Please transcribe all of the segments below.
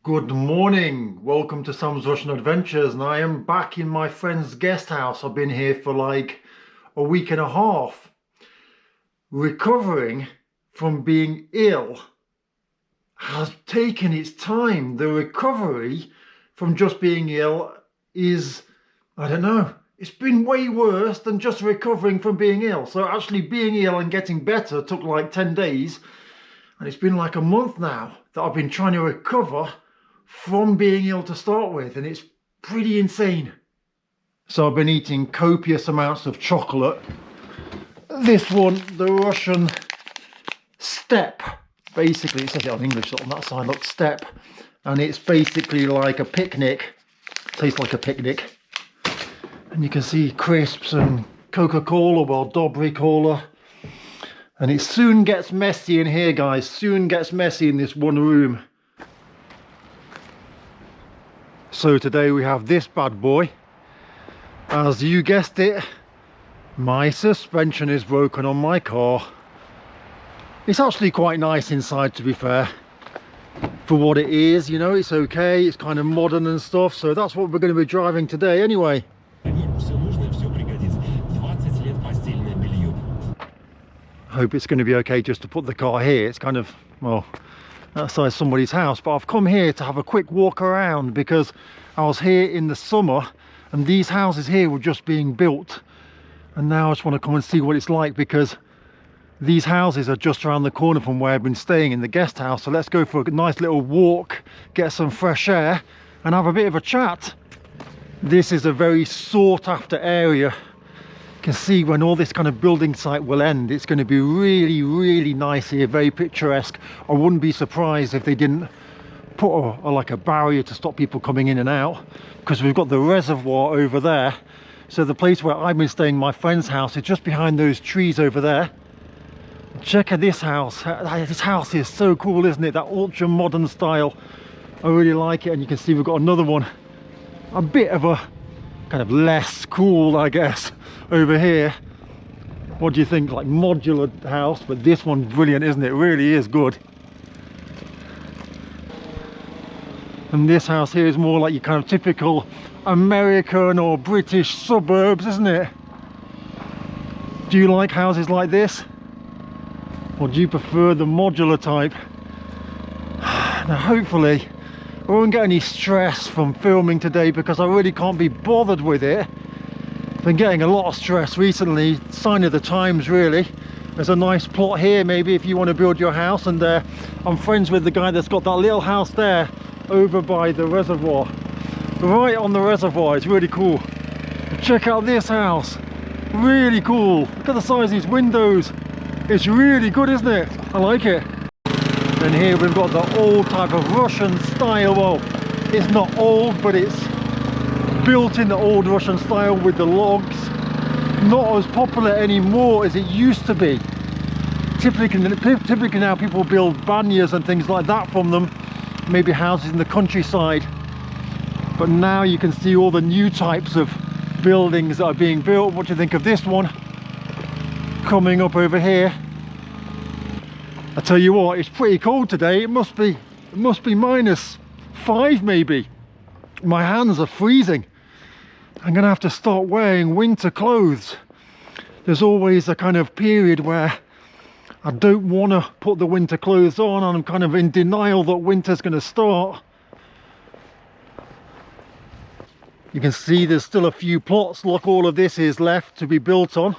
Good morning, welcome to Sam's Russian Adventures, and I am back in my friend's guest house. I've been here for like a week and a half, recovering from being ill. Has taken its time. The recovery from just being ill is, I don't know, it's been way worse than just recovering from being ill. So actually being ill and getting better took like 10 days, and it's been like a month now that I've been trying to recover from being ill to start with, and it's pretty insane. So I've been eating copious amounts of chocolate. This one, the Russian steppe, basically, it says it on English on that side, look, steppe, and it's basically like a picnic. Tastes like a picnic. And you can see crisps and Coca-Cola, well, Dobry Cola. And it soon gets messy in here, guys, soon gets messy in this one room. So today we have this bad boy. As you guessed it, my suspension is broken on my car. It's actually quite nice inside, to be fair, for what it is, you know, it's okay, it's kind of modern and stuff, so that's what we're going to be driving today anyway. Hope it's going to be okay just to put the car here. It's kind of, well, outside somebody's house, but I've come here to have a quick walk around because I was here in the summer and these houses here were just being built, and now I just want to come and see what it's like because these houses are just around the corner from where I've been staying in the guest house. So let's go for a nice little walk, get some fresh air and have a bit of a chat. This is a very sought after area. You can see when all this kind of building site will end, it's going to be really nice here, very picturesque. I wouldn't be surprised if they didn't put like a barrier to stop people coming in and out, because we've got the reservoir over there. So the place where I've been staying, my friend's house, is just behind those trees over there. Check out this house. This house is so cool, isn't it? That ultra modern style. I really like it. And you can see we've got another one, a bit of a kind of less cool, I guess, over here. What do you think? Like modular house, but this one's brilliant, isn't it? It really is good. And this house here is more like your kind of typical American or British suburbs, isn't it? Do you like houses like this, or do you prefer the modular type? Now hopefully I won't get any stress from filming today because I really can't be bothered with it. Been getting a lot of stress recently, sign of the times really. There's a nice plot here maybe if you want to build your house, and I'm friends with the guy that's got that little house there over by the reservoir, right on the reservoir. It's really cool. Check out this house, really cool. Look at the size of these windows. It's really good, isn't it? I like it. And here we've got the old type of Russian style. Well, it's not old, but it's built in the old Russian style with the logs. Not as popular anymore as it used to be. Typically now people build banyas and things like that from them, maybe houses in the countryside. But now you can see all the new types of buildings that are being built. What do you think of this one coming up over here? I tell you what, it's pretty cold today. It must be -5 maybe. My hands are freezing. I'm gonna have to start wearing winter clothes. There's always a kind of period where I don't want to put the winter clothes on, and I'm kind of in denial that winter's going to start. You can see there's still a few plots. Look, all of this is left to be built on.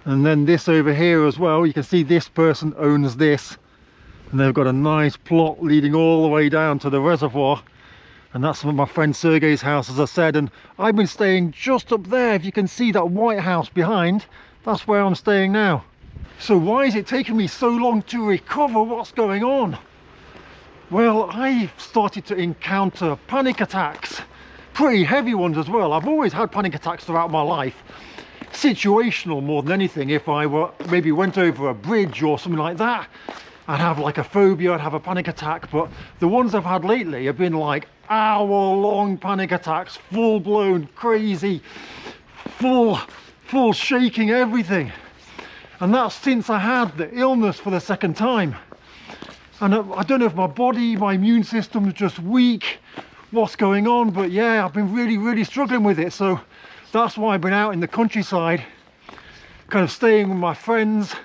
And then this over here as well, you can see this person owns this, and they've got a nice plot leading all the way down to the reservoir. And that's my friend Sergei's house, as I said, and I've been staying just up there. If you can see that white house behind, that's where I'm staying now. So why is it taking me so long to recover? What's going on? Well, I've started to encounter panic attacks, pretty heavy ones as well. I've always had panic attacks throughout my life. Situational more than anything. If I maybe went over a bridge or something like that, I'd have like a phobia, I'd have a panic attack. But the ones I've had lately have been like hour-long panic attacks, full-blown, crazy, full shaking, everything. And that's since I had the illness for the second time. And I don't know if my body, my immune system is just weak, what's going on, but yeah, I've been really struggling with it. So that's why I've been out in the countryside, kind of staying with my friends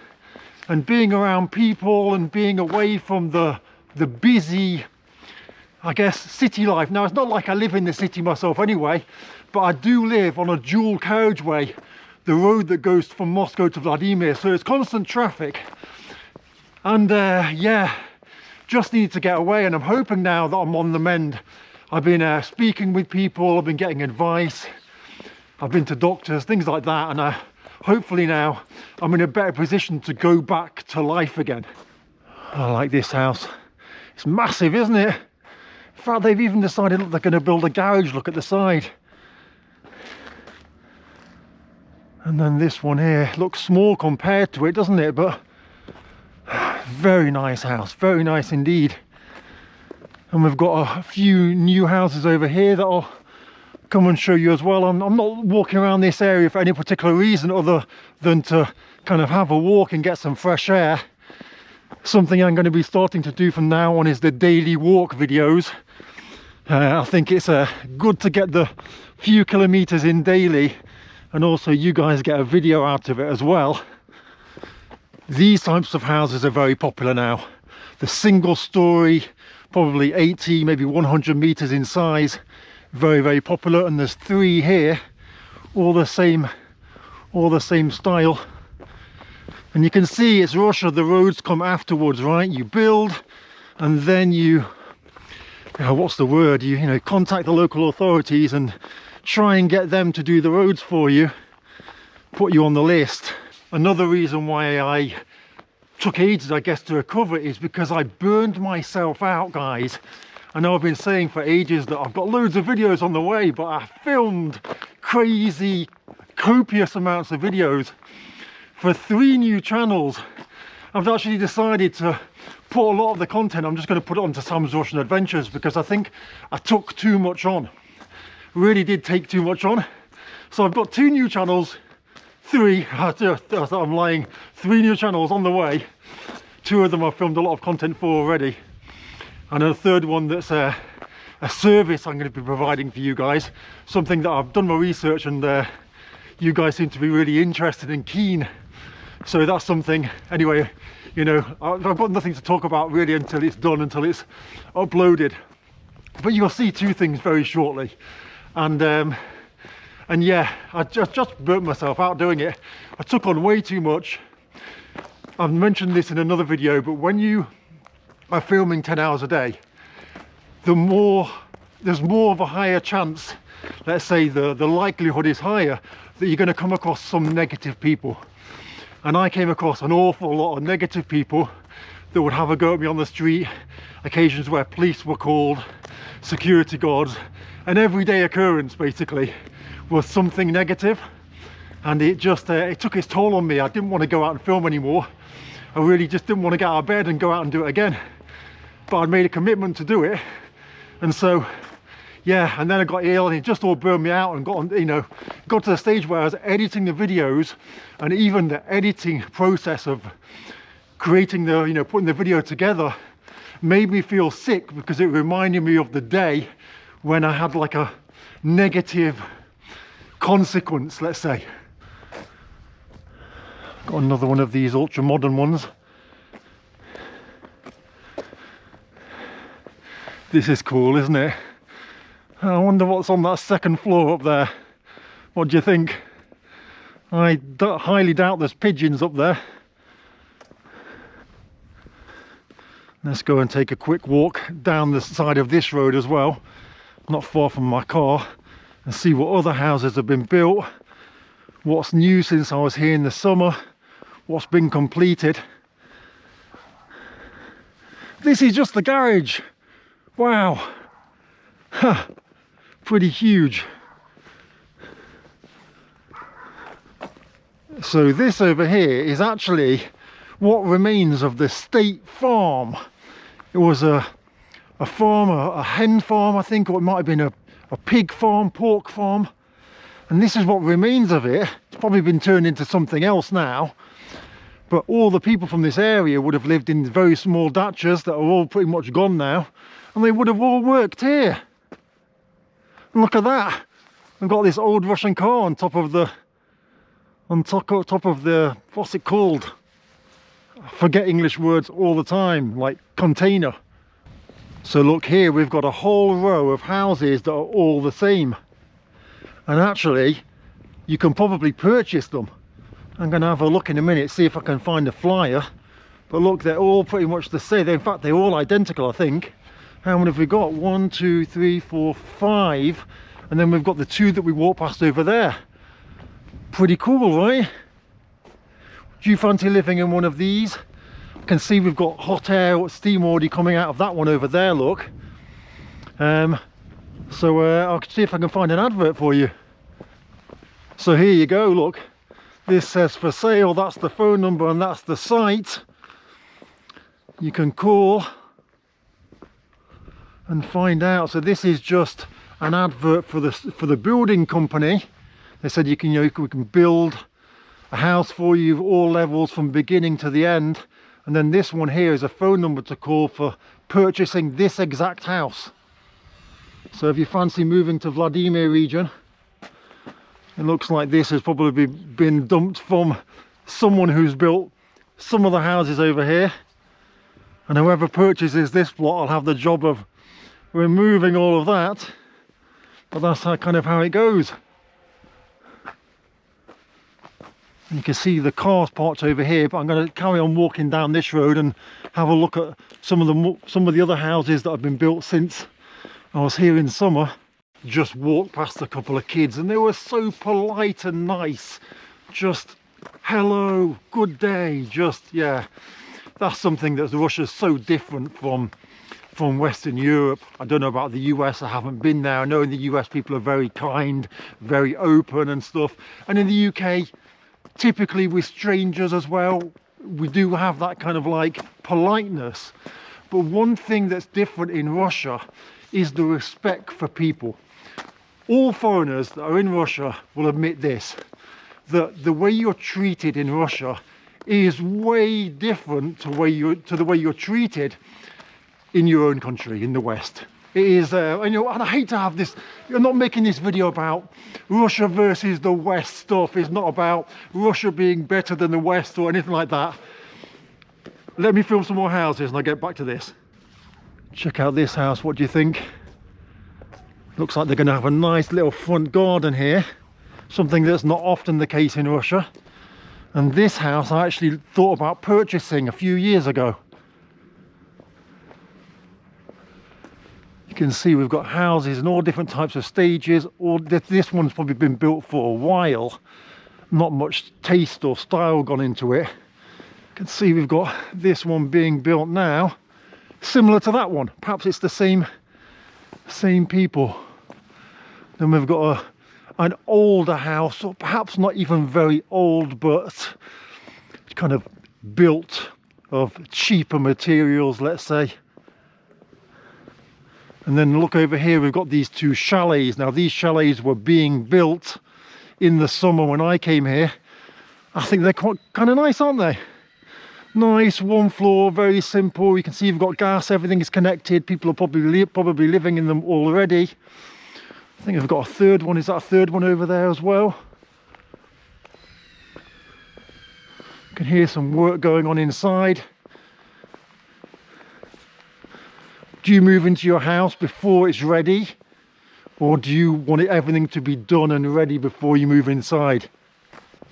and being around people and being away from the busy, I guess, city life. Now, it's not like I live in the city myself anyway, but I do live on a dual carriageway, the road that goes from Moscow to Vladimir, so it's constant traffic. And yeah, just need to get away, and I'm hoping now that I'm on the mend. I've been speaking with people, I've been getting advice, I've been to doctors, things like that, and hopefully now I'm in a better position to go back to life again. I like this house. It's massive, isn't it? In fact, they've even decided they're going to build a garage, look at the side. And then this one here looks small compared to it, doesn't it? But very nice house, very nice indeed. And we've got a few new houses over here that I'll come and show you as well. I'm not walking around this area for any particular reason other than to kind of have a walk and get some fresh air. Something I'm going to be starting to do from now on is the daily walk videos. I think it's good to get the few kilometers in daily, and also you guys get a video out of it as well. These types of houses are very popular now. The single story, probably 80, maybe 100 meters in size, very popular. And there's 3 here, all the same style. And you can see it's Russia, the roads come afterwards, right? You build and then you what's the word, you know, contact the local authorities and try and get them to do the roads for you, put you on the list. Another reason why I took ages, I guess, to recover is because I burned myself out, guys. I know I've been saying for ages that I've got loads of videos on the way, but I filmed crazy, copious amounts of videos for 3 new channels. I've actually decided to put a lot of the content, I'm just going to put it onto Sam's Russian Adventures, because I think I took too much on. Really did take too much on. So I've got 2 new channels, 3, I'm lying, 3 new channels on the way. 2 of them I've filmed a lot of content for already. And a 3rd one that's a service I'm going to be providing for you guys. Something that I've done my research and you guys seem to be really interested and keen. So that's something, anyway, you know, I've got nothing to talk about really until it's done, until it's uploaded. But you'll see 2 things very shortly. And yeah, I just burnt myself out doing it. I took on way too much. I've mentioned this in another video, but when you are filming 10 hours a day, there's more of a higher chance, let's say the likelihood is higher, that you're going to come across some negative people. And I came across an awful lot of negative people that would have a go at me on the street, occasions where police were called, security guards, an everyday occurrence basically was something negative. And it just it took its toll on me. I didn't want to go out and film anymore. I really just didn't want to get out of bed and go out and do it again. But I'd made a commitment to do it, and so yeah. And then I got ill and it just all burned me out, and got to the stage where I was editing the videos, and even the editing process of creating the putting the video together made me feel sick, because it reminded me of the day when I had like a negative consequence, let's say. Got another one of these ultra modern ones. This is cool, isn't it? I wonder what's on that 2nd floor up there. What do you think? I highly doubt there's pigeons up there. Let's go and take a quick walk down the side of this road as well, not far from my car, and see what other houses have been built, what's new since I was here in the summer, what's been completed. This is just the garage. Wow. Huh. Pretty huge. So this over here is actually what remains of the state farm. It was a farm, a hen farm, I think, or it might have been a pig farm, pork farm. And this is what remains of it. It's probably been turned into something else now. But all the people from this area would have lived in very small dachas that are all pretty much gone now, and they would have all worked here. And look at that. We've got this old Russian car on top of the what's it called? I forget English words all the time, like container. So look here, we've got a whole row of houses that are all the same. And actually, you can probably purchase them. I'm going to have a look in a minute, see if I can find a flyer. But look, they're all pretty much the same. In fact, they're all identical, I think. How many have we got? 1, 2, 3, 4, 5. And then we've got the 2 that we walked past over there. Pretty cool, right? Do you fancy living in one of these? I can see we've got hot air, steam already coming out of that one over there, look. I'll see if I can find an advert for you. So here you go, look. This says for sale, that's the phone number and that's the site. You can call and find out. So this is just an advert for the building company. They said we can build a house for you, all levels from beginning to the end. And then this one here is a phone number to call for purchasing this exact house. So if you fancy moving to Vladimir region, it looks like this has probably been dumped from someone who's built some of the houses over here. And whoever purchases this plot will have the job of removing all of that. But that's kind of how it goes. And you can see the cars parked over here, but I'm going to carry on walking down this road and have a look at some of the other houses that have been built since I was here in summer. Just walked past a couple of kids and they were so polite and nice. Just hello, good day, just yeah. That's something that Russia's so different from Western Europe. I don't know about the US, I haven't been there. I know in the US people are very kind, very open and stuff. And in the UK, typically with strangers as well, we do have that kind of like politeness. But one thing that's different in Russia is the respect for people. All foreigners that are in Russia will admit this, that the way you're treated in Russia is way different to the way you're treated in your own country, in the West. It is, and I hate to have this, you're not making this video about Russia versus the West stuff. It's not about Russia being better than the West or anything like that. Let me film some more houses and I'll get back to this. Check out this house, what do you think? Looks like they're going to have a nice little front garden here. Something that's not often the case in Russia. And this house I actually thought about purchasing a few years ago. You can see we've got houses in all different types of stages. This one's probably been built for a while. Not much taste or style gone into it. You can see we've got this one being built now. Similar to that one. Perhaps it's the same people. Then we've got an older house, or perhaps not even very old, but kind of built of cheaper materials, let's say. And then look over here, we've got these 2 chalets. Now these chalets were being built in the summer when I came here. I think they're quite kind of nice, aren't they? Nice, 1 floor, very simple. You can see you've got gas, everything is connected. People are probably living in them already. I think I've got a third one. Is that a third one over there as well? You can hear some work going on inside. Do you move into your house before it's ready? Or do you want everything to be done and ready before you move inside?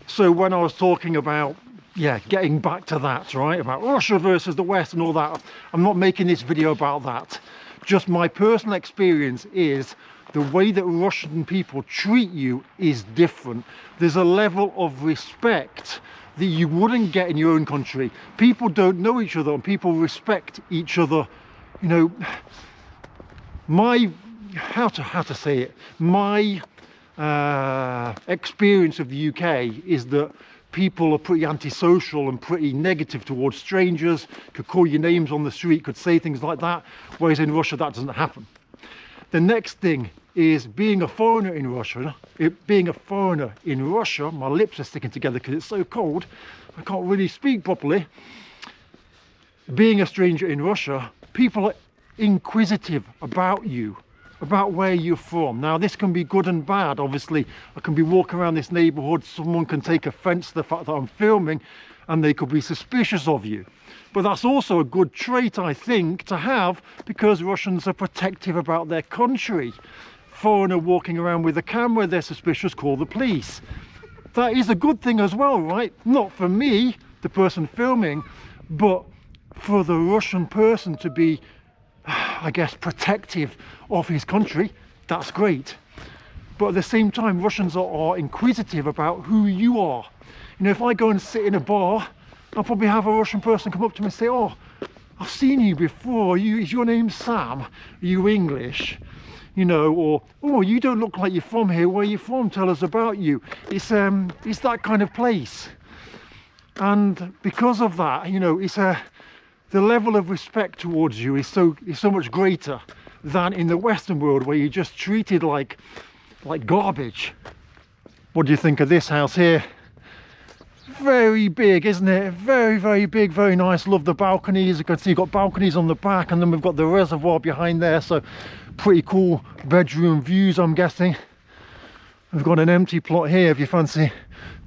So when I was talking about, getting back to that, right, about Russia versus the West and all that, I'm not making this video about that. Just my personal experience is the way that Russian people treat you is different. There's a level of respect that you wouldn't get in your own country. People don't know each other and people respect each other. You know, my how to say it, my experience of the UK is that people are pretty antisocial and pretty negative towards strangers, could call you names on the street, could say things like that, whereas in Russia that doesn't happen. The next thing is being a foreigner in Russia. My lips are sticking together because it's so cold. I can't really speak properly. Being a stranger in Russia, people are inquisitive about you, about where you're from. Now, this can be good and bad. Obviously, I can be walking around this neighborhood, someone can take offense to the fact that I'm filming, and they could be suspicious of you. But that's also a good trait, I think, to have, because Russians are protective about their country. Foreigner walking around with a camera, they're suspicious, call the police. That is a good thing as well, right? Not for me, the person filming, but for the Russian person to be, I guess, protective of his country. That's great. But at the same time, Russians are inquisitive about who you are. You know, if I go and sit in a bar, I'll probably have a Russian person come up to me and say, "Oh, I've seen you before. Is your name Sam? Are you English?" You know, or, "Oh, you don't look like you're from here. Where are you from? Tell us about you." It's that kind of place. And because of that, you know, the level of respect towards you is so much greater than in the Western world, where you're just treated like garbage. What do you think of this house here? Very big, isn't it? Very, very big, very nice. Love the balconies. You can see you've got balconies on the back, and then we've got the reservoir behind there, so pretty cool bedroom views, I'm guessing. We've got an empty plot here if you fancy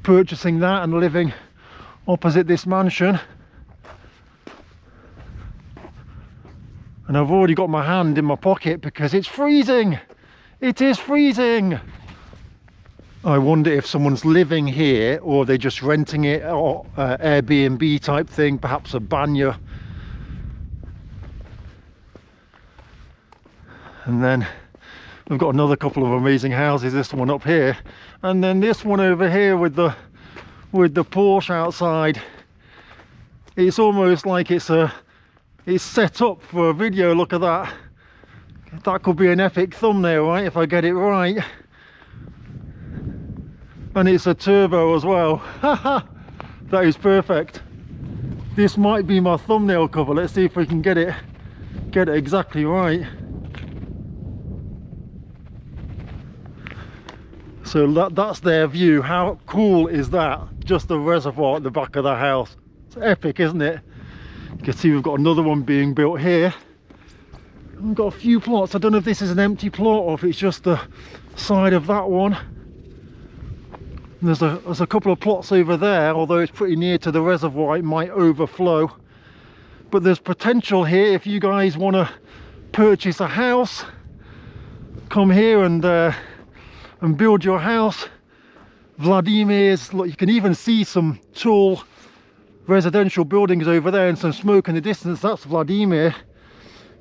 purchasing that and living opposite this mansion. And I've already got my hand in my pocket because it's freezing. It is freezing. I wonder if someone's living here, or they're just renting it, or Airbnb type thing, perhaps a banya. And then we've got another couple of amazing houses, this one up here, and then this one over here with the Porsche outside. It's almost like it's set up for a video. Look at that. That could be an epic thumbnail, right, if I get it right. And it's a turbo as well. That is perfect. This might be my thumbnail cover. Let's see if we can get it exactly right. So that's their view. How cool is that? Just the reservoir at the back of the house. It's epic, isn't it? You can see we've got another one being built here. We've got a few plots. I don't know if this is an empty plot or if it's just the side of that one. And there's a couple of plots over there, although it's pretty near to the reservoir, it might overflow. But there's potential here if you guys want to purchase a house. Come here and build your house. Vladimir's, look, you can even see some tall residential buildings over there and some smoke in the distance. That's Vladimir.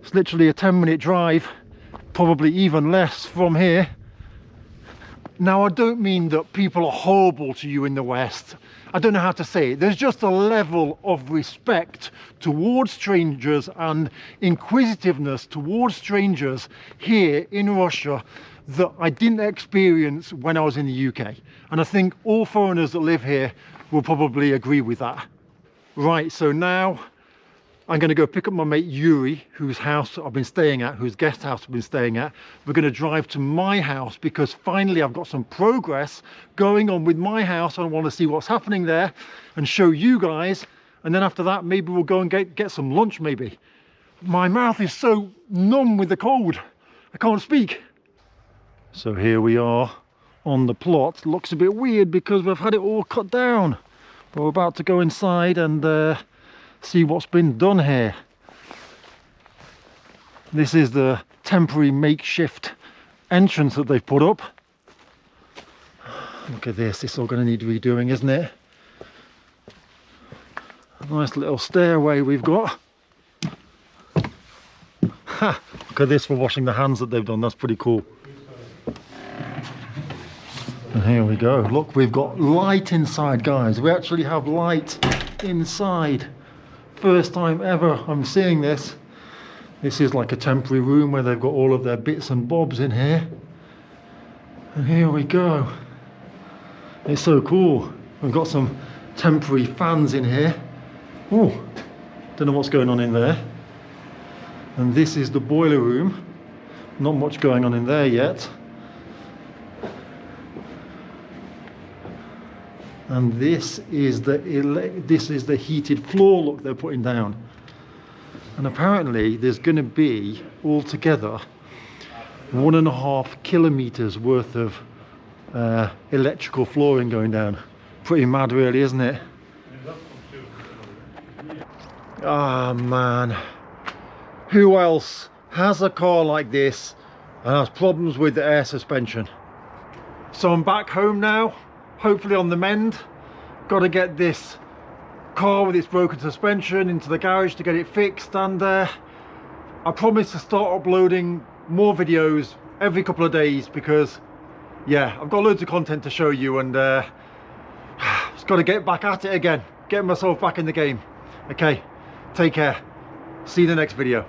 It's literally a 10-minute drive, probably even less from here. Now, I don't mean that people are horrible to you in the West. I don't know how to say it. There's just a level of respect towards strangers and inquisitiveness towards strangers here in Russia that I didn't experience when I was in the UK. And I think all foreigners that live here will probably agree with that. Right, so now I'm going to go pick up my mate Yuri, whose house I've been staying at, whose guest house I've been staying at. We're going to drive to my house because finally I've got some progress going on with my house. I want to see what's happening there and show you guys. And then after that, maybe we'll go and get some lunch maybe. My mouth is so numb with the cold. I can't speak. So here we are on the plot. Looks a bit weird because we've had it all cut down. But we're about to go inside and see what's been done here. This is the temporary makeshift entrance that they've put up. Look at this, it's all going to need redoing, isn't it? A nice little stairway we've got. Ha! Look at this for washing the hands that they've done, that's pretty cool. And here we go. Look, we've got light inside, guys. We actually have light inside. First time ever I'm seeing this. This is like a temporary room where they've got all of their bits and bobs in here. And here we go. It's so cool. We've got some temporary fans in here. Oh, don't know what's going on in there. And this is the boiler room. Not much going on in there yet. And this is the heated floor look they're putting down. And apparently there's going to be altogether 1.5 kilometers worth of electrical flooring going down. Pretty mad really, isn't it? Ah man, who else has a car like this and has problems with the air suspension? So I'm back home now, hopefully on the mend. Got to get this car with its broken suspension into the garage to get it fixed, and I promise to start uploading more videos every couple of days, because yeah, I've got loads of content to show you, and just got to get back at it again, get myself back in the game. Okay, take care, see you in the next video.